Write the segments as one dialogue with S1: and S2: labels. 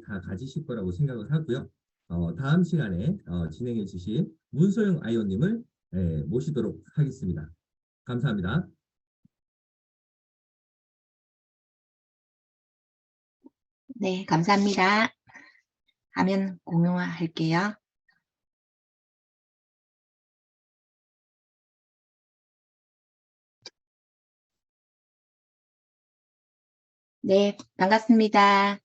S1: 다 가지실 거라고 생각을 하고요. 다음 시간에 진행해 주실 문소영 아이오님을 모시도록 하겠습니다. 감사합니다.
S2: 네, 감사합니다. 화면 공유할게요. 네, 반갑습니다.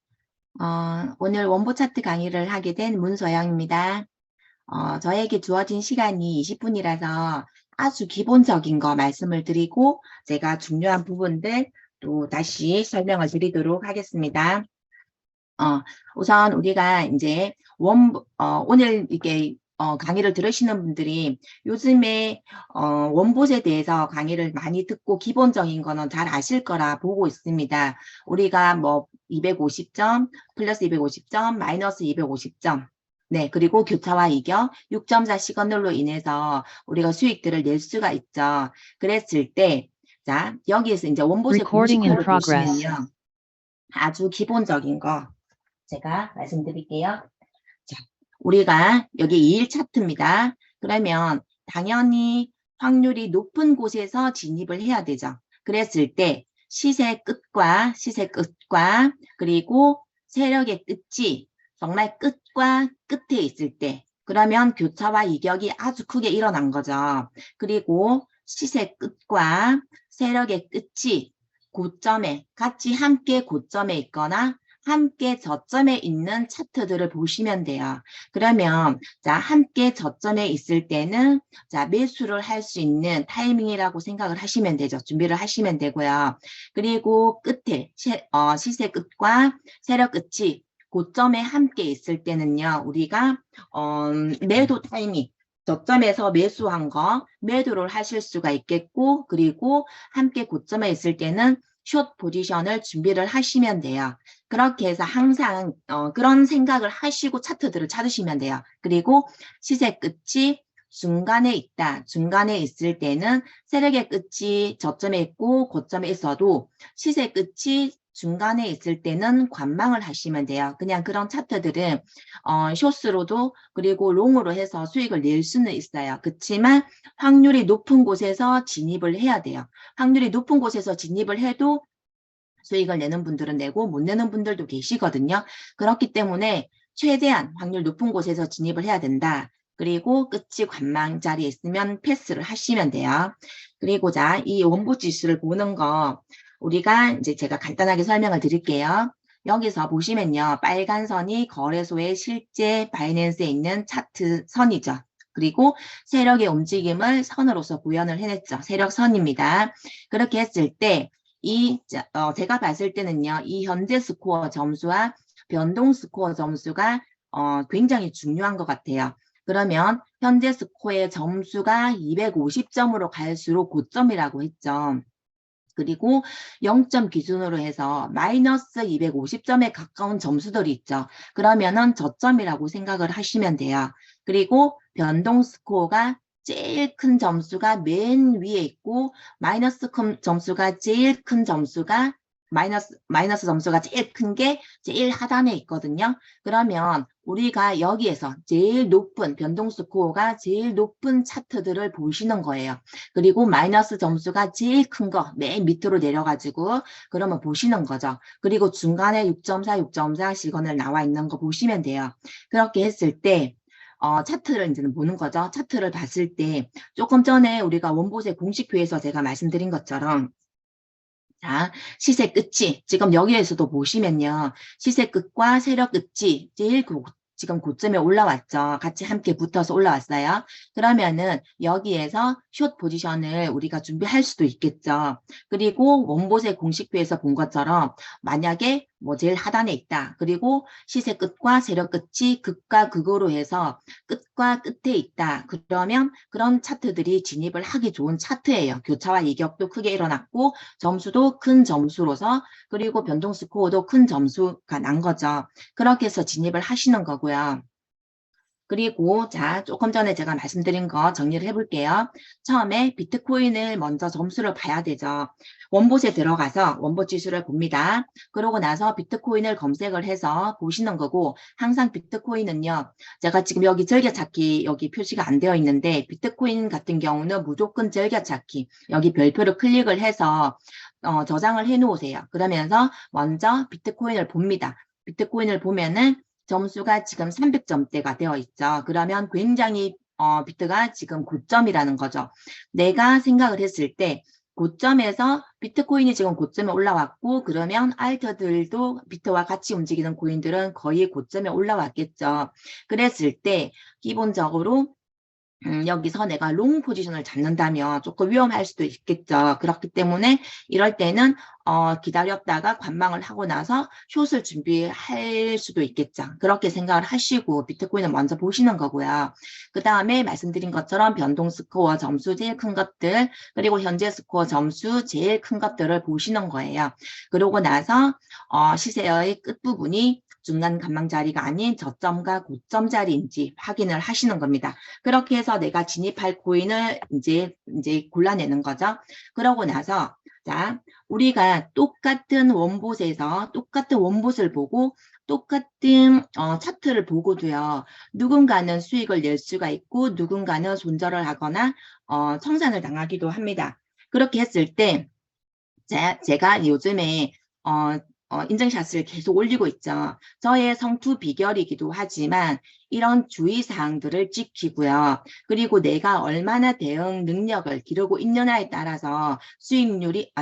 S2: 오늘 원보 차트 강의를 하게 된 문소영입니다. 저에게 주어진 시간이 20분이라서 아주 기본적인 거 말씀을 드리고 제가 중요한 부분들 또 다시 설명을 드리도록 하겠습니다. 우선 우리가 이제 오늘 이렇게 강의를 들으시는 분들이 요즘에 원봇에 대해서 강의를 많이 듣고 기본적인 거는 잘 아실 거라 보고 있습니다. 우리가 뭐 250점, 플러스 250점, 마이너스 250점, 네, 그리고 교차와 이격, 6점자 시그널로 인해서 우리가 수익들을 낼 수가 있죠. 그랬을 때, 자, 여기에서 이제 원봇의 공식표를 보시면요. 아주 기본적인 거 제가 말씀드릴게요. 자, 우리가 여기 2일 차트입니다. 그러면 당연히 확률이 높은 곳에서 진입을 해야 되죠. 그랬을 때 시세 끝과 그리고 세력의 끝이 정말 끝과 끝에 있을 때 그러면 교차와 이격이 아주 크게 일어난 거죠. 그리고 시세 끝과 세력의 끝이 고점에 같이 함께 고점에 있거나 함께 저점에 있는 차트들을 보시면 돼요. 그러면 자 함께 저점에 있을 때는 자 매수를 할 수 있는 타이밍이라고 생각을 하시면 되죠. 준비를 하시면 되고요. 그리고 끝에 시세 끝과 세력 끝이 고점에 함께 있을 때는요. 우리가 매도 타이밍 저점에서 매수한 거 매도를 하실 수가 있겠고 그리고 함께 고점에 있을 때는 숏 포지션을 준비를 하시면 돼요. 그렇게 해서 항상 그런 생각을 하시고 차트들을 찾으시면 돼요. 그리고 시세 끝이 중간에 있다. 중간에 있을 때는 세력의 끝이 저점에 있고 고점에 있어도 시세 끝이 중간에 있을 때는 관망을 하시면 돼요. 그냥 그런 차트들은 숏으로도 그리고 롱으로 해서 수익을 낼 수는 있어요. 그렇지만 확률이 높은 곳에서 진입을 해야 돼요. 확률이 높은 곳에서 진입을 해도 수익을 내는 분들은 내고 못 내는 분들도 계시거든요. 그렇기 때문에 최대한 확률 높은 곳에서 진입을 해야 된다. 그리고 끝이 관망 자리에 있으면 패스를 하시면 돼요. 그리고 자, 이 원보 지수를 보는 거 우리가 이제 제가 간단하게 설명을 드릴게요. 여기서 보시면요. 빨간 선이 거래소의 실제 바이낸스에 있는 차트 선이죠. 그리고 세력의 움직임을 선으로서 구현을 해냈죠. 세력선입니다. 그렇게 했을 때 제가 봤을 때는요. 이 현재 스코어 점수와 변동 스코어 점수가 굉장히 중요한 것 같아요. 그러면 현재 스코어의 점수가 250점으로 갈수록 고점이라고 했죠. 그리고 0점 기준으로 해서 마이너스 250점에 가까운 점수들이 있죠. 그러면은 저점이라고 생각을 하시면 돼요. 그리고 변동 스코어가 제일 큰 점수가 맨 위에 있고 마이너스 큰 점수가 제일 큰 점수가 마이너스 점수가 제일 큰 게 제일 하단에 있거든요. 그러면 우리가 여기에서 제일 높은 변동 스코어가 제일 높은 차트들을 보시는 거예요. 그리고 마이너스 점수가 제일 큰 거 맨 밑으로 내려가지고 그러면 보시는 거죠. 그리고 중간에 6.4, 6.4 시그널 나와 있는 거 보시면 돼요. 그렇게 했을 때 차트를 이제는 보는 거죠. 차트를 봤을 때 조금 전에 우리가 원봇의 공식표에서 제가 말씀드린 것처럼 자, 시세 끝이 지금 여기에서도 보시면요. 시세 끝과 세력 끝이 제일 지금 고점에 올라왔죠. 같이 함께 붙어서 올라왔어요. 그러면은 여기에서 숏 포지션을 우리가 준비할 수도 있겠죠. 그리고 원봇의 공식표에서 본 것처럼 만약에 뭐 제일 하단에 있다. 그리고 시세 끝과 세력 끝이 극과 극으로 해서 끝과 끝에 있다. 그러면 그런 차트들이 진입을 하기 좋은 차트예요. 교차와 이격도 크게 일어났고 점수도 큰 점수로서 그리고 변동 스코어도 큰 점수가 난 거죠. 그렇게 해서 진입을 하시는 거고요. 그리고 자, 조금 전에 제가 말씀드린 거 정리를 해볼게요. 처음에 비트코인을 먼저 점수를 봐야 되죠. 원봇에 들어가서 원봇 지수를 봅니다. 그러고 나서 비트코인을 검색을 해서 보시는 거고, 항상 비트코인은요, 제가 지금 여기 즐겨찾기 여기 표시가 안 되어 있는데, 비트코인 같은 경우는 무조건 즐겨찾기, 여기 별표를 클릭을 해서 저장을 해 놓으세요. 그러면서 먼저 비트코인을 봅니다. 비트코인을 보면은 점수가 지금 300점대가 되어 있죠. 그러면 굉장히 비트가 지금 고점이라는 거죠. 내가 생각을 했을 때 고점에서 비트코인이 지금 고점에 올라왔고, 그러면 알트들도 비트와 같이 움직이는 코인들은 거의 고점에 올라왔겠죠. 그랬을 때 기본적으로 여기서 내가 롱 포지션을 잡는다면 조금 위험할 수도 있겠죠. 그렇기 때문에 이럴 때는 기다렸다가 관망을 하고 나서 숏을 준비할 수도 있겠죠. 그렇게 생각을 하시고 비트코인을 먼저 보시는 거고요. 그 다음에 말씀드린 것처럼 변동 스코어 점수 제일 큰 것들, 그리고 현재 스코어 점수 제일 큰 것들을 보시는 거예요. 그러고 나서 시세의 끝부분이 중간 관망 자리가 아닌 저점과 고점 자리인지 확인을 하시는 겁니다. 그렇게 해서 내가 진입할 코인을 이제 골라내는 거죠. 그러고 나서 자, 우리가 똑같은 원봇을 보고 똑같은 차트를 보고도요. 누군가는 수익을 낼 수가 있고 누군가는 손절을 하거나 청산을 당하기도 합니다. 그렇게 했을 때 제가 요즘에 인증샷을 계속 올리고 있죠. 저의 성투 비결이기도 하지만 이런 주의사항들을 지키고요. 그리고 내가 얼마나 대응 능력을 기르고 있느냐에 따라서 승률이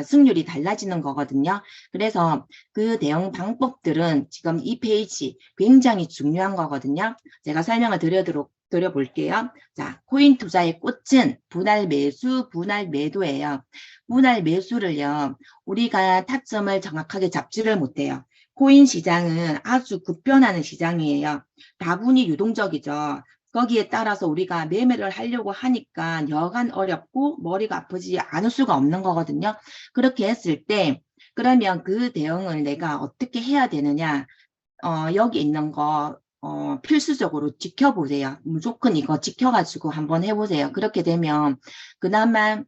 S2: 달라지는 거거든요. 그래서 그 대응 방법들은 지금 이 페이지 굉장히 중요한 거거든요. 제가 설명을 드려볼게요. 자, 코인 투자의 꽃은 분할 매수, 분할 매도예요. 분할 매수를요, 우리가 타점을 정확하게 잡지를 못해요. 코인 시장은 아주 급변하는 시장이에요. 다분히 유동적이죠. 거기에 따라서 우리가 매매를 하려고 하니까 여간 어렵고 머리가 아프지 않을 수가 없는 거거든요. 그렇게 했을 때 그러면 그 대응을 내가 어떻게 해야 되느냐? 여기 있는 거 필수적으로 지켜보세요. 무조건 이거 지켜가지고 한번 해보세요. 그렇게 되면 그나마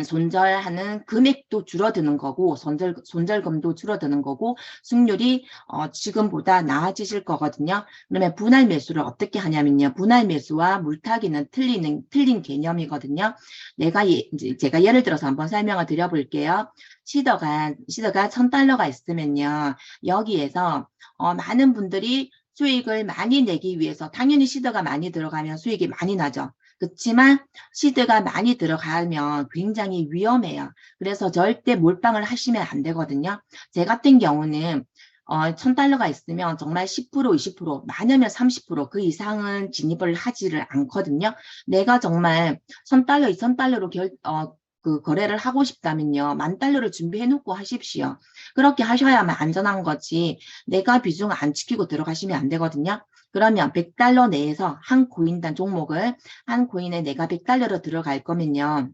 S2: 손절하는 금액도 줄어드는 거고 손절금도 줄어드는 거고 승률이 지금보다 나아지실 거거든요. 그러면 분할 매수를 어떻게 하냐면요. 분할 매수와 물타기는 틀린 개념이거든요. 제가 예를 들어서 한번 설명을 드려볼게요. 시더가 $1,000가 있으면요. 여기에서 많은 분들이 수익을 많이 내기 위해서 당연히 시더가 많이 들어가면 수익이 많이 나죠. 그렇지만 시드가 많이 들어가면 굉장히 위험해요. 그래서 절대 몰빵을 하시면 안 되거든요. 제 같은 경우는 $1,000가 있으면 정말 10%, 20%, 많으면 30%그 이상은 진입을 하지를 않거든요. 내가 정말 $1,000, $2,000로 그 거래를 하고 싶다면요. $10,000를 준비해 놓고 하십시오. 그렇게 하셔야만 안전한 거지. 내가 비중 안 지키고 들어가시면 안 되거든요. 그러면 $100 내에서 한 코인당 종목을 한 코인에 내가 $100로 들어갈 거면요.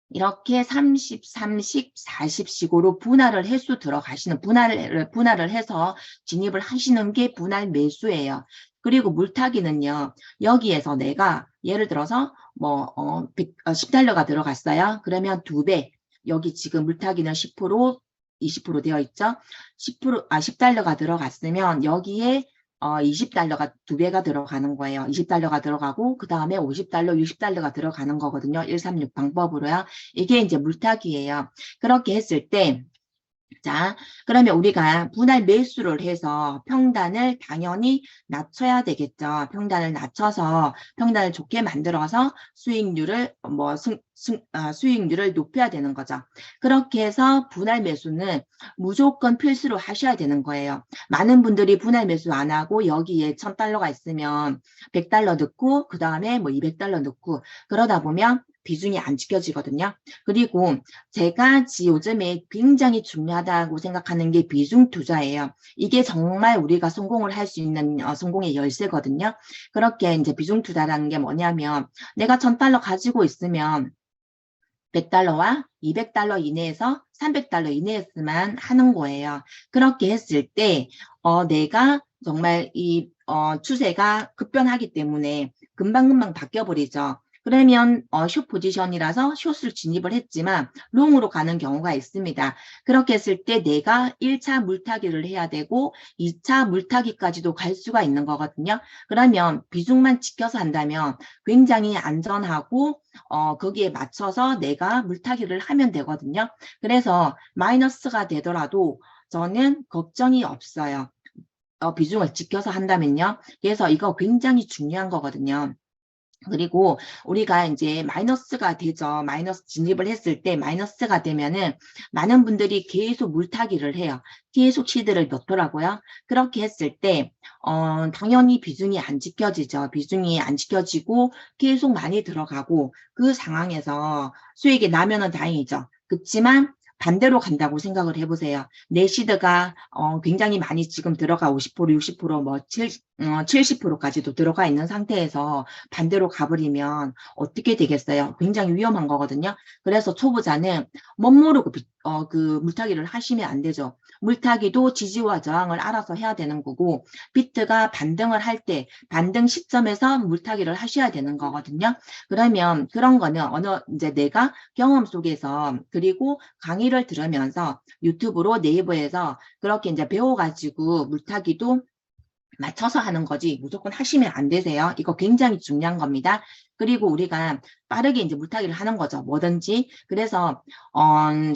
S2: 이렇게 30, 30, 40식으로 분할을 해서 들어가시는 분할을 해서 진입을 하시는 게 분할 매수예요. 그리고 물타기는요. 여기에서 내가 예를 들어서 뭐 $10가 들어갔어요. 그러면 2배. 여기 지금 물타기는 10%, 20% 되어 있죠. 10달러가 들어갔으면 여기에 $20가 2배가 들어가는 거예요. $20가 들어가고 그 다음에 $50, $60가 들어가는 거거든요. 136 방법으로요. 이게 이제 물타기예요. 그렇게 했을 때 자, 그러면 우리가 분할 매수를 해서 평단을 당연히 낮춰야 되겠죠. 평단을 낮춰서 평단을 좋게 만들어서 수익률을 수익률을 높여야 되는 거죠. 그렇게 해서 분할 매수는 무조건 필수로 하셔야 되는 거예요. 많은 분들이 분할 매수 안 하고 여기에 $1,000가 있으면 $100 넣고 그 다음에 뭐 $200 넣고 그러다 보면 비중이 안 지켜지거든요. 그리고 제가 요즘에 굉장히 중요하다고 생각하는 게 비중 투자예요. 이게 정말 우리가 성공을 할 수 있는 성공의 열쇠거든요. 그렇게 이제 비중 투자라는 게 뭐냐면 내가 $1,000 가지고 있으면 $100와 $200 이내에서 $300 이내에서만 하는 거예요. 그렇게 했을 때 내가 정말 이 추세가 급변하기 때문에 금방금방 바뀌어버리죠. 그러면 숏 포지션이라서 숏을 진입을 했지만 롱으로 가는 경우가 있습니다. 그렇게 했을 때 내가 1차 물타기를 해야 되고 2차 물타기까지도 갈 수가 있는 거거든요. 그러면 비중만 지켜서 한다면 굉장히 안전하고 거기에 맞춰서 내가 물타기를 하면 되거든요. 그래서 마이너스가 되더라도 저는 걱정이 없어요. 비중을 지켜서 한다면요. 그래서 이거 굉장히 중요한 거거든요. 그리고 우리가 이제 마이너스가 되죠. 마이너스 진입을 했을 때 마이너스가 되면은 많은 분들이 계속 물타기를 해요. 계속 시드를 넣더라고요. 그렇게 했을 때 당연히 비중이 안 지켜지죠. 비중이 안 지켜지고 계속 많이 들어가고 그 상황에서 수익이 나면은 다행이죠. 그렇지만 반대로 간다고 생각을 해보세요. 내 시드가 굉장히 많이 지금 들어가 50%, 60%, 70%까지도 들어가 있는 상태에서 반대로 가버리면 어떻게 되겠어요? 굉장히 위험한 거거든요. 그래서 초보자는 멋모르고 그 물타기를 하시면 안 되죠. 물타기도 지지와 저항을 알아서 해야 되는 거고 비트가 반등을 할 때 반등 시점에서 물타기를 하셔야 되는 거거든요. 그러면 그런 거는 이제 내가 경험 속에서 그리고 강의를 들으면서 유튜브로 네이버에서 그렇게 이제 배워가지고 물타기도 맞춰서 하는 거지 무조건 하시면 안 되세요. 이거 굉장히 중요한 겁니다. 그리고 우리가 빠르게 이제 물타기를 하는 거죠. 뭐든지. 그래서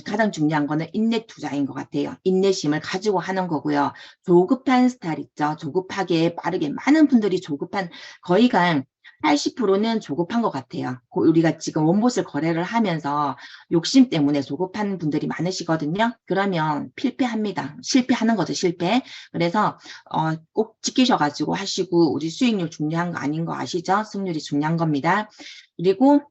S2: 가장 중요한 거는 인내 투자인 것 같아요. 인내심을 가지고 하는 거고요. 조급한 스타일 있죠. 조급하게 빠르게 많은 분들이 조급한 거의가 80%는 조급한 것 같아요. 우리가 지금 원봇을 거래를 하면서 욕심 때문에 조급한 분들이 많으시거든요. 그러면 필패합니다. 실패하는 거죠, 실패. 그래서 꼭 지키셔가지고 하시고 우리 수익률 중요한 거 아닌 거 아시죠? 승률이 중요한 겁니다. 그리고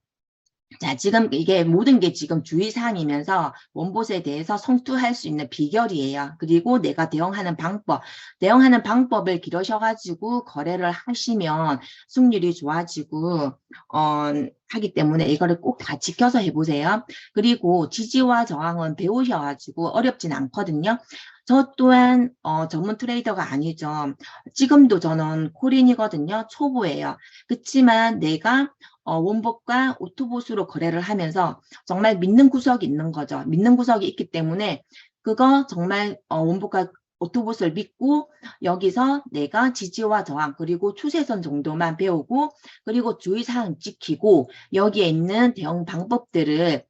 S2: 자, 지금 이게 모든 게 지금 주의사항이면서 원봇에 대해서 성투할 수 있는 비결이에요. 그리고 내가 대응하는 방법을 기르셔가지고 거래를 하시면 승률이 좋아지고, 하기 때문에 이거를 꼭 다 지켜서 해보세요. 그리고 지지와 저항은 배우셔가지고 어렵진 않거든요. 저 또한 전문 트레이더가 아니죠. 지금도 저는 콜인이거든요. 초보예요. 그렇지만 내가 원봇과 오토봇으로 거래를 하면서 정말 믿는 구석이 있는 거죠. 믿는 구석이 있기 때문에 그거 정말 원봇과 오토봇을 믿고 여기서 내가 지지와 저항 그리고 추세선 정도만 배우고 그리고 주의사항 지키고 여기에 있는 대응 방법들을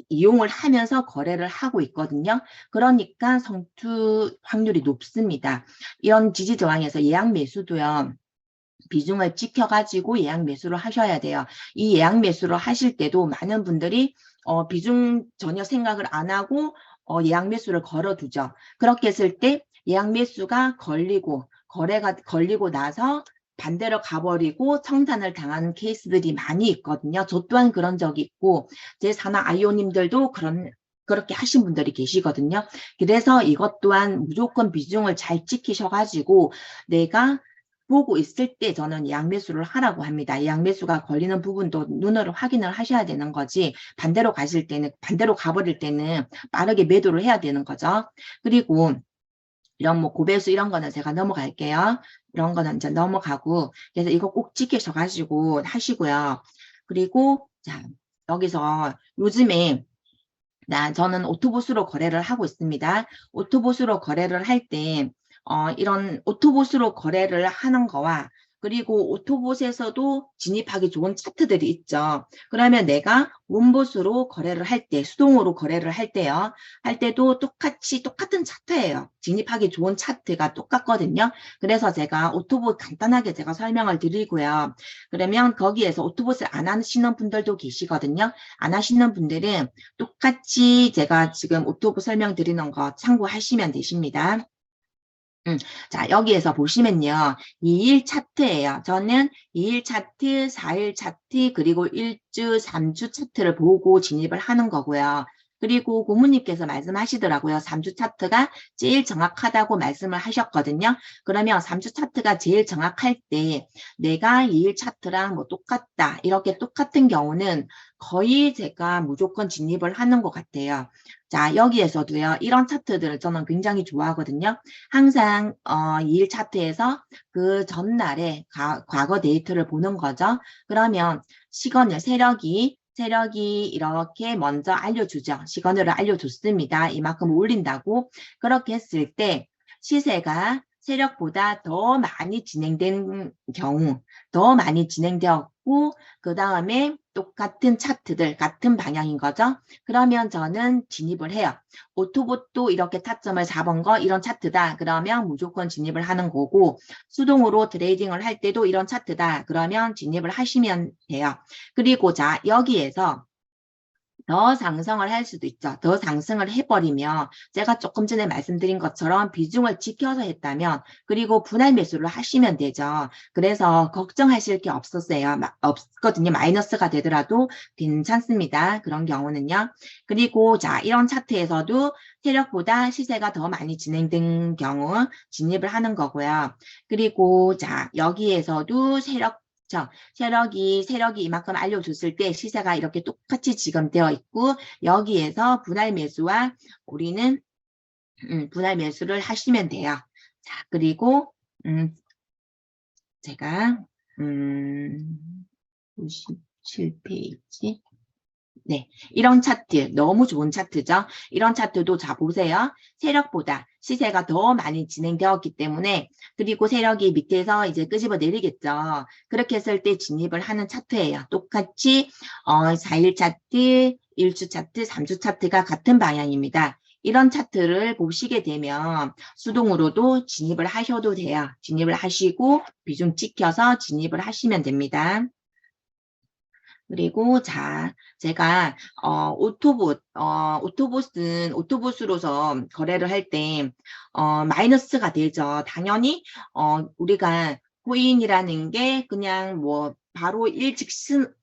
S2: 이용을 하면서 거래를 하고 있거든요. 그러니까 성투 확률이 높습니다. 이런 지지 저항에서 예약 매수도요. 비중을 지켜가지고 예약 매수를 하셔야 돼요. 이 예약 매수를 하실 때도 많은 분들이 비중 전혀 생각을 안 하고 예약 매수를 걸어두죠. 그렇게 했을 때 예약 매수가 걸리고 거래가 걸리고 나서 반대로 가버리고 청산을 당하는 케이스들이 많이 있거든요. 저 또한 그런 적이 있고 제 산하 아이오님들도 그렇게 하신 분들이 계시거든요. 그래서 이것 또한 무조건 비중을 잘 지키셔가지고 내가 보고 있을 때 저는 예약 매수를 하라고 합니다. 예약 매수가 걸리는 부분도 눈으로 확인을 하셔야 되는 거지 반대로 가버릴 때는 빠르게 매도를 해야 되는 거죠. 그리고 이런 뭐 고배수 이런 거는 제가 넘어갈게요. 이런 거는 이제 넘어가고 그래서 이거 꼭 지키셔가지고 하시고요. 그리고 자 여기서 요즘에 저는 오토봇으로 거래를 하고 있습니다. 오토봇으로 거래를 할 때 이런 오토봇으로 거래를 하는 거와 그리고 오토봇에서도 진입하기 좋은 차트들이 있죠. 그러면 내가 원봇으로 거래를 할 때, 수동으로 거래를 할 때요. 할 때도 똑같은 차트예요. 진입하기 좋은 차트가 똑같거든요. 그래서 제가 오토봇 간단하게 제가 설명을 드리고요. 그러면 거기에서 오토봇을 안 하시는 분들도 계시거든요. 안 하시는 분들은 똑같이 제가 지금 오토봇 설명드리는 거 참고하시면 되십니다. 자, 여기에서 보시면요. 2일 차트예요. 저는 2일 차트, 4일 차트, 그리고 1주, 3주 차트를 보고 진입을 하는 거고요. 그리고 고모님께서 말씀하시더라고요. 3주 차트가 제일 정확하다고 말씀을 하셨거든요. 그러면 3주 차트가 제일 정확할 때 내가 2일 차트랑 뭐 똑같다. 이렇게 똑같은 경우는 거의 제가 무조건 진입을 하는 것 같아요. 자, 여기에서도요. 이런 차트들을 저는 굉장히 좋아하거든요. 항상 2일 차트에서 그 전날에 과거 데이터를 보는 거죠. 그러면 시간을 세력이 이렇게 먼저 알려주죠. 시간을 알려줬습니다. 이만큼 올린다고. 그렇게 했을 때 시세가 세력보다 더 많이 진행된 경우, 더 많이 진행되었고, 그 다음에 똑같은 차트들, 같은 방향인 거죠. 그러면 저는 진입을 해요. 오토봇도 이렇게 타점을 잡은 거, 이런 차트다. 그러면 무조건 진입을 하는 거고, 수동으로 트레이딩을 할 때도 이런 차트다. 그러면 진입을 하시면 돼요. 그리고 자, 여기에서 더 상승을 할 수도 있죠. 더 상승을 해버리면 제가 조금 전에 말씀드린 것처럼 비중을 지켜서 했다면 그리고 분할 매수를 하시면 되죠. 그래서 걱정하실 게 없거든요. 마이너스가 되더라도 괜찮습니다. 그런 경우는요. 그리고 자, 이런 차트에서도 세력보다 시세가 더 많이 진행된 경우 진입을 하는 거고요. 그리고 자, 여기에서도 세력이 이만큼 알려줬을 때 시세가 이렇게 똑같이 지금 되어 있고 여기에서 분할 매수와 우리는 분할 매수를 하시면 돼요. 자, 그리고 제가 97페이지 네, 이런 차트 너무 좋은 차트죠. 이런 차트도 자 보세요. 세력보다 시세가 더 많이 진행되었기 때문에 그리고 세력이 밑에서 이제 끄집어 내리겠죠. 그렇게 했을 때 진입을 하는 차트예요. 똑같이 4일 차트, 1주 차트, 3주 차트가 같은 방향입니다. 이런 차트를 보시게 되면 수동으로도 진입을 하셔도 돼요. 진입을 하시고 비중 지켜서 진입을 하시면 됩니다. 그리고 자, 제가 오토봇으로서 거래를 할 때 마이너스가 되죠. 당연히 우리가 코인이라는 게 그냥 뭐 바로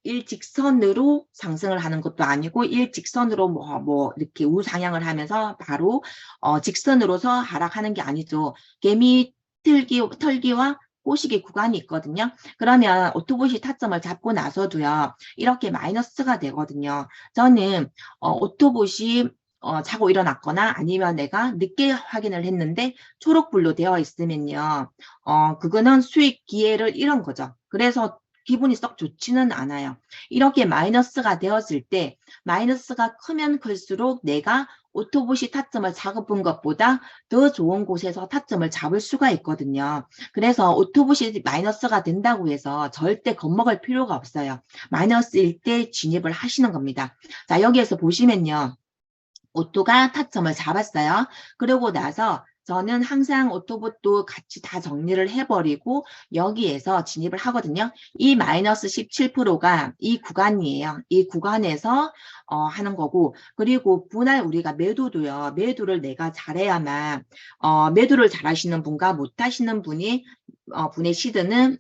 S2: 일직선으로 상승을 하는 것도 아니고 일직선으로 뭐 이렇게 우상향을 하면서 바로 직선으로서 하락하는 게 아니죠. 개미 털기와 꼬시기 구간이 있거든요. 그러면 오토봇이 타점을 잡고 나서도요. 이렇게 마이너스가 되거든요. 저는 오토봇이 자고 일어났거나 아니면 내가 늦게 확인을 했는데 초록불로 되어 있으면요. 그거는 수익 기회를 잃은 거죠. 그래서 기분이 썩 좋지는 않아요. 이렇게 마이너스가 되었을 때 마이너스가 크면 클수록 내가 오토봇이 타점을 잡은 것보다 더 좋은 곳에서 타점을 잡을 수가 있거든요. 그래서 오토봇이 마이너스가 된다고 해서 절대 겁먹을 필요가 없어요. 마이너스일 때 진입을 하시는 겁니다. 자, 여기에서 보시면요. 오토가 타점을 잡았어요. 그러고 나서 저는 항상 오토봇도 같이 다 정리를 해버리고 여기에서 진입을 하거든요. 이 마이너스 17%가 이 구간이에요. 이 구간에서 하는 거고 그리고 분할 우리가 매도도요. 매도를 내가 잘해야만 매도를 잘하시는 분과 못하시는 분의 시드는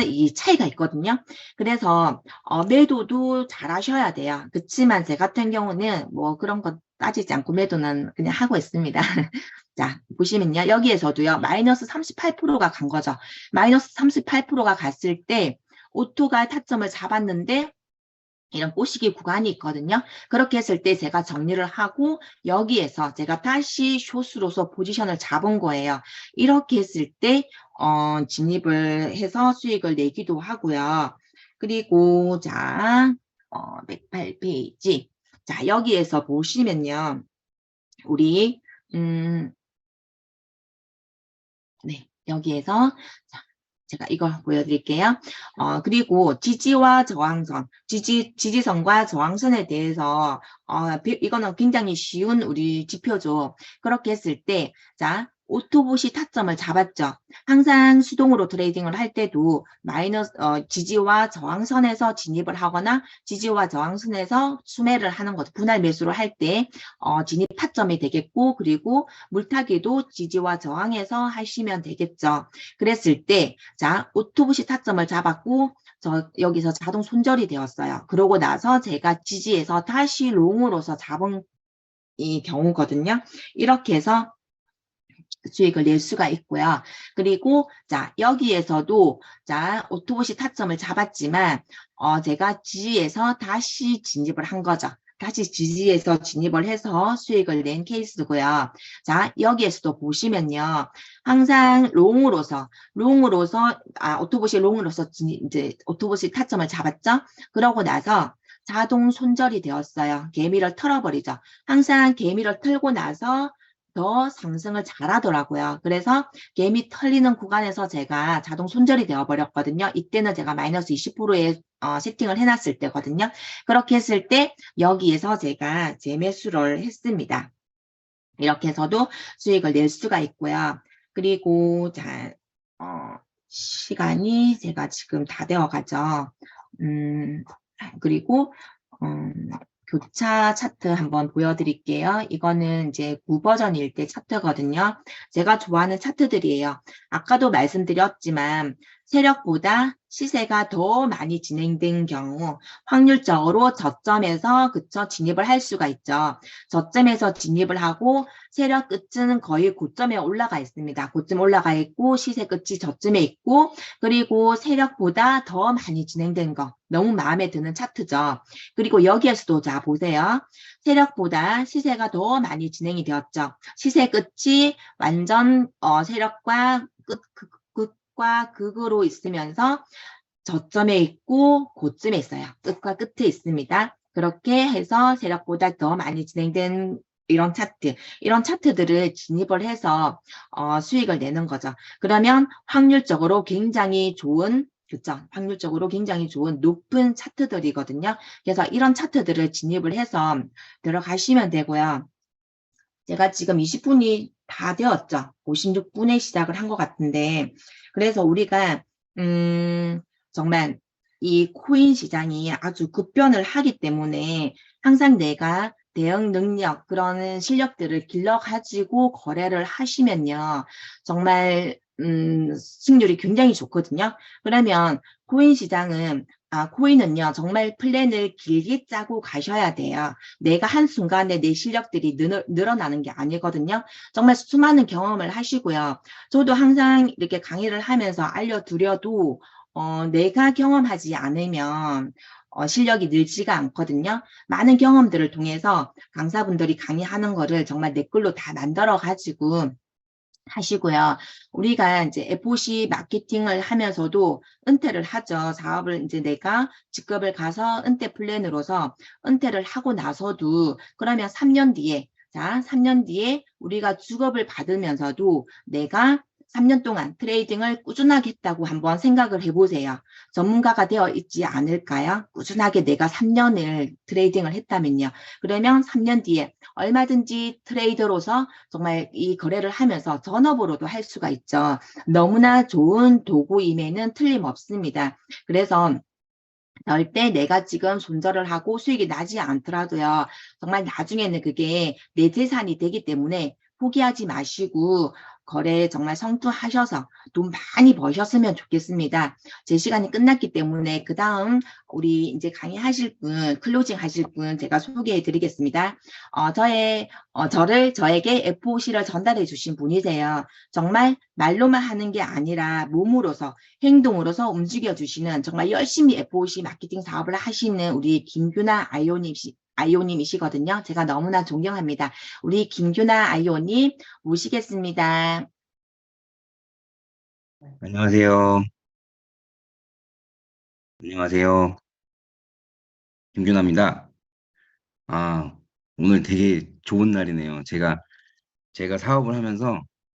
S2: 이 차이가 있거든요. 그래서 매도도 잘 하셔야 돼요. 그렇지만 제 같은 경우는 뭐 그런 거 따지지 않고 매도는 그냥 하고 있습니다. 자, 보시면요. 여기에서도요. 마이너스 38%가 간 거죠. 마이너스 38%가 갔을 때 오토가 타점을 잡았는데 이런 꼬시기 구간이 있거든요. 그렇게 했을 때 제가 정리를 하고 여기에서 제가 다시 숏으로서 포지션을 잡은 거예요. 이렇게 했을 때 진입을 해서 수익을 내기도 하고요. 그리고 자 108페이지 자 여기에서 보시면요. 우리 네 여기에서 자, 제가 이거 보여드릴게요. 그리고 지지와 저항선, 지지선과 저항선에 대해서 이거는 굉장히 쉬운 우리 지표죠. 그렇게 했을 때, 자, 오토봇이 타점을 잡았죠. 항상 수동으로 트레이딩을 할 때도 지지와 저항선에서 진입을 하거나 지지와 저항선에서 수매를 하는 거죠. 분할 매수를 할 때 진입 타점이 되겠고 그리고 물타기도 지지와 저항에서 하시면 되겠죠. 그랬을 때 자, 오토봇이 타점을 잡았고 여기서 자동 손절이 되었어요. 그러고 나서 제가 지지해서 다시 롱으로서 잡은 이 경우거든요. 이렇게 해서 수익을 낼 수가 있고요. 그리고 자 여기에서도 자 오토봇이 타점을 잡았지만 제가 지지해서 다시 진입을 한 거죠. 다시 지지해서 진입을 해서 수익을 낸 케이스고요. 자 여기에서도 보시면요. 항상 롱으로서 오토봇이 롱으로서 이제 오토봇이 타점을 잡았죠. 그러고 나서 자동 손절이 되었어요. 개미를 털어버리죠. 항상 개미를 털고 나서 더 상승을 잘하더라고요. 그래서 개미 털리는 구간에서 제가 자동 손절이 되어 버렸거든요. 이때는 제가 마이너스 20%에 세팅을 해놨을 때거든요. 그렇게 했을 때 여기에서 제가 재매수를 했습니다. 이렇게 해서도 수익을 낼 수가 있고요. 그리고 자 시간이 제가 지금 다 되어 가죠. 그리고 교차 차트 한번 보여드릴게요. 이거는 이제 9버전일 때 차트거든요. 제가 좋아하는 차트들이에요. 아까도 말씀드렸지만 세력보다 시세가 더 많이 진행된 경우 확률적으로 저점에서 그쵸 진입을 할 수가 있죠. 저점에서 진입을 하고 세력 끝은 거의 고점에 올라가 있습니다. 고점 올라가 있고 시세 끝이 저점에 있고 그리고 세력보다 더 많이 진행된 거 너무 마음에 드는 차트죠. 그리고 여기에서도 자 보세요. 세력보다 시세가 더 많이 진행이 되었죠. 시세 끝이 완전 세력과 끝과 극으로 있으면서 저점에 있고 고점에 있어요. 끝과 끝에 있습니다. 그렇게 해서 세력보다 더 많이 진행된 이런 차트들을 진입을 해서 수익을 내는 거죠. 그러면 확률적으로 굉장히 좋은 그렇죠. 확률적으로 굉장히 좋은 높은 차트들이거든요. 그래서 이런 차트들을 진입을 해서 들어가시면 되고요. 제가 지금 20분이 다 되었죠. 56분에 시작을 한 것 같은데 그래서 우리가 정말 이 코인 시장이 아주 급변을 하기 때문에 항상 내가 대응 능력 그런 실력들을 길러가지고 거래를 하시면요. 정말 수익률이 굉장히 좋거든요. 그러면 코인 시장은 코인은요. 정말 플랜을 길게 짜고 가셔야 돼요. 내가 한순간에 내 실력들이 늘어나는 게 아니거든요. 정말 수많은 경험을 하시고요. 저도 항상 이렇게 강의를 하면서 알려드려도 내가 경험하지 않으면 실력이 늘지가 않거든요. 많은 경험들을 통해서 강사분들이 강의하는 거를 정말 내 걸로 다 만들어 가지고 하시고요. 우리가 이제 FOC 마케팅을 하면서도 은퇴를 하죠. 사업을 이제 내가 직급을 가서 은퇴 플랜으로서 은퇴를 하고 나서도 그러면 3년 뒤에 자, 3년 뒤에 우리가 직업을 받으면서도 내가 3년 동안 트레이딩을 꾸준하게 했다고 한번 생각을 해보세요. 전문가가 되어 있지 않을까요? 꾸준하게 내가 3년을 트레이딩을 했다면요. 그러면 3년 뒤에 얼마든지 트레이더로서 정말 이 거래를 하면서 전업으로도 할 수가 있죠. 너무나 좋은 도구임에는 틀림없습니다. 그래서 절대 내가 지금 손절을 하고 수익이 나지 않더라도요. 정말 나중에는 그게 내 재산이 되기 때문에 포기하지 마시고 거래에 정말 성투하셔서 돈 많이 버셨으면 좋겠습니다. 제 시간이 끝났기 때문에 그 다음 우리 이제 강의하실 분, 클로징 하실 분 제가 소개해 드리겠습니다. 저에게 FOC를 전달해 주신 분이세요. 정말 말로만 하는 게 아니라 몸으로서 행동으로서 움직여 주시는 정말 열심히 FOC 마케팅 사업을 하시는 우리 김규나 아이오님이시거든요. 제가 너무나 존경합니다. 우리 김규나 아이오님 모시겠습니다.
S3: 안녕하세요. 안녕하세요. 김균아입니다. 오늘 되게 좋은 날이네요. 제가 사업을 하면서